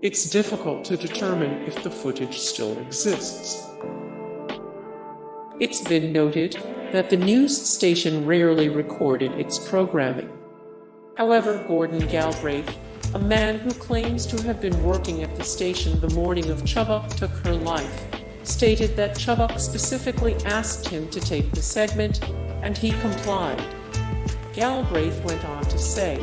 It's difficult to determine if the footage still exists. It's been noted that the news station rarely recorded its programming. However, Gordon Galbraith, a man who claims to have been working at the station the morning of Chubbuck took her life, stated that Chubbuck specifically asked him to tape the segment, and he complied. Galbraith went on to say,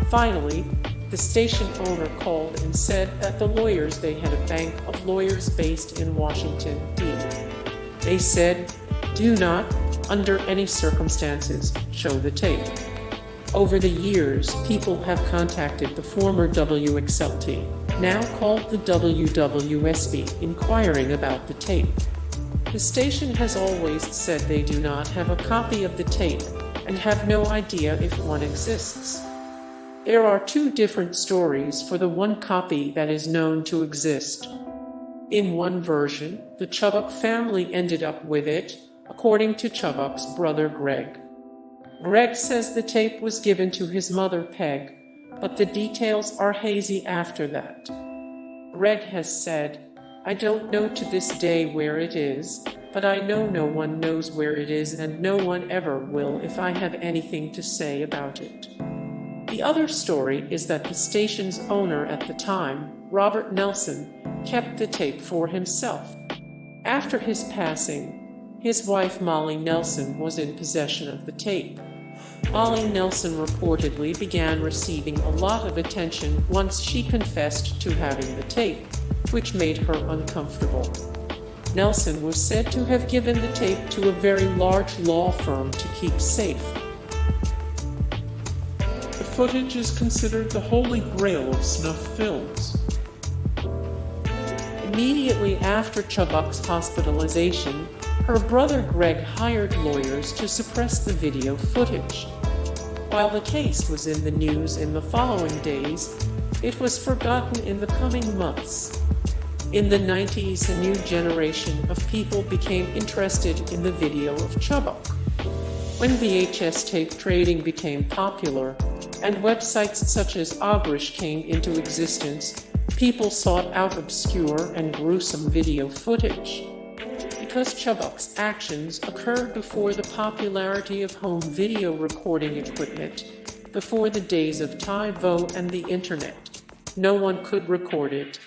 finally, the station owner called and said that the lawyers, they had a bank of lawyers based in Washington, D.C. They said, do not, under any circumstances, show the tape. Over the years, people have contacted the former WXLT, now called the WWSB, inquiring about the tape. The station has always said they do not have a copy of the tape and have no idea if one exists. There are two different stories for the one copy that is known to exist. In one version, the Chubbuck family ended up with it, according to Chubbuck's brother Greg. Greg says the tape was given to his mother Peg, but the details are hazy after that. Greg has said, I don't know to this day where it is, but I know no one knows where it is and no one ever will if I have anything to say about it. The other story is that the station's owner at the time, Robert Nelson, kept the tape for himself. After his passing, his wife Molly Nelson was in possession of the tape. Molly Nelson reportedly began receiving a lot of attention once she confessed to having the tape, which made her uncomfortable. Nelson was said to have given the tape to a very large law firm to keep safe. The footage is considered the holy grail of snuff films. Immediately after Chubbuck's hospitalization, her brother Greg hired lawyers to suppress the video footage. While the case was in the news in the following days, it was forgotten in the coming months. In the 90s, a new generation of people became interested in the video of Chubbuck. When VHS tape trading became popular, and websites such as Ogrish came into existence, people sought out obscure and gruesome video footage. Because Chubbuck's actions occurred before the popularity of home video recording equipment, before the days of TiVo and the internet, no one could record it,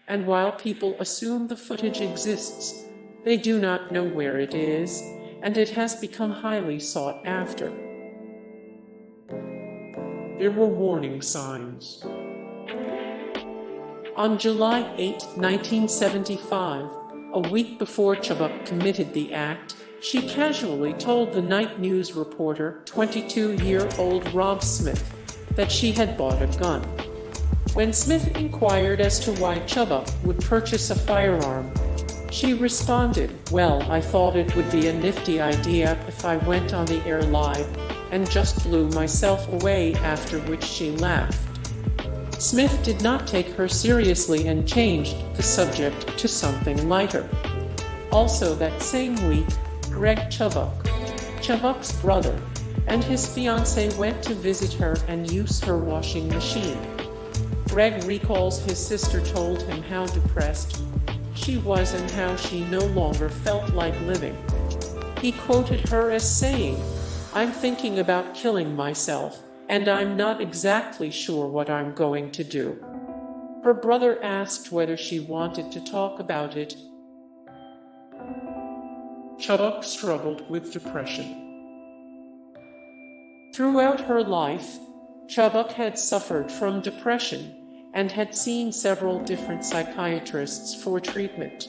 and while people assume the footage exists, they do not know where it is, and it has become highly sought after. There were warning signs. On July 8, 1975, a week before Chubbuck committed the act, she casually told the night news reporter, 22-year-old Rob Smith, that she had bought a gun. When Smith inquired as to why Chubbuck would purchase a firearm, she responded, well, I thought it would be a nifty idea if I went on the air live and just blew myself away, after which she laughed. Smith did not take her seriously and changed the subject to something lighter. Also that same week, Greg Chubbuck, Chubbuck's brother, and his fiancée went to visit her and use her washing machine. Greg recalls his sister told him how depressed she was and how she no longer felt like living. He quoted her as saying, I'm thinking about killing myself, and I'm not exactly sure what I'm going to do. Her brother asked whether she wanted to talk about it. Chubbuck struggled with depression. Throughout her life, Chubbuck had suffered from depression and had seen several different psychiatrists for treatment.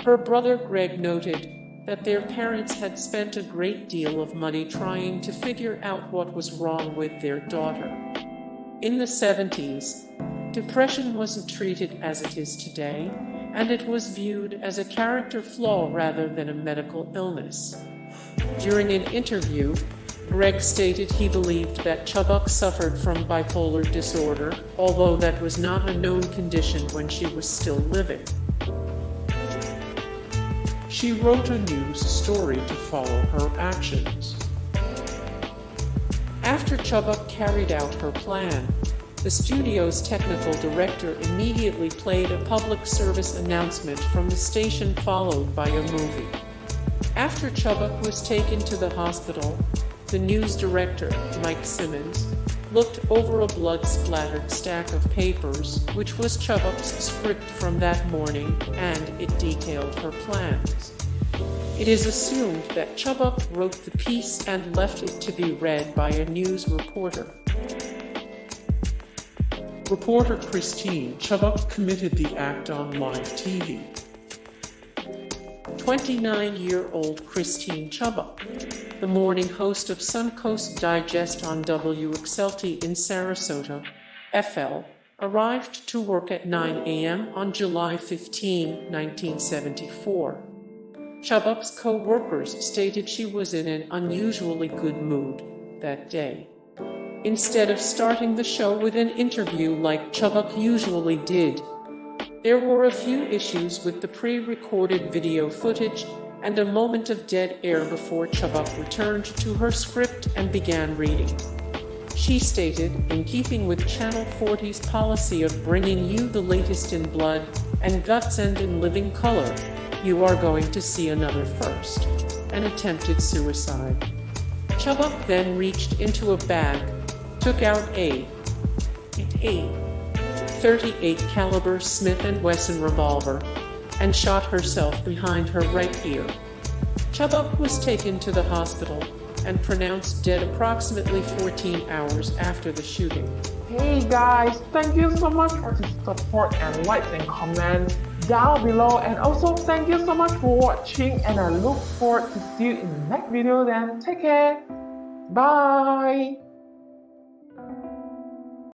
Her brother Greg noted that their parents had spent a great deal of money trying to figure out what was wrong with their daughter. In the 70s, depression wasn't treated as it is today, and it was viewed as a character flaw rather than a medical illness. During an interview, Greg stated he believed that Chubbuck suffered from bipolar disorder, although that was not a known condition when she was still living. She wrote a news story to follow her actions. After Chubbuck carried out her plan, the studio's technical director immediately played a public service announcement from the station, followed by a movie. After Chubbuck was taken to the hospital, the news director, Mike Simmons, looked over a blood-splattered stack of papers, which was Chubbuck's script from that morning, and it detailed her plans. It is assumed that Chubbuck wrote the piece and left it to be read by a news reporter. Reporter Christine Chubbuck committed the act on live TV. 29-year-old Christine Chubbuck, the morning host of Suncoast Digest on WXLT in Sarasota, FL, arrived to work at 9 a.m. on July 15, 1974. Chubbuck's co-workers stated she was in an unusually good mood that day. Instead of starting the show with an interview like Chubbuck usually did, there were a few issues with the pre-recorded video footage and a moment of dead air before Chubbuck returned to her script and began reading. She stated, in keeping with Channel 40's policy of bringing you the latest in blood and guts and in living color, you are going to see another first, an attempted suicide. Chubbuck then reached into a bag, took out a 38 caliber Smith & Wesson revolver, and shot herself behind her right ear. Chubbuck was taken to the hospital and pronounced dead approximately 14 hours after the shooting. Hey guys, thank you so much for the support and likes and comments down below, and also thank you so much for watching, and I look forward to see you in the next video. Then take care, bye.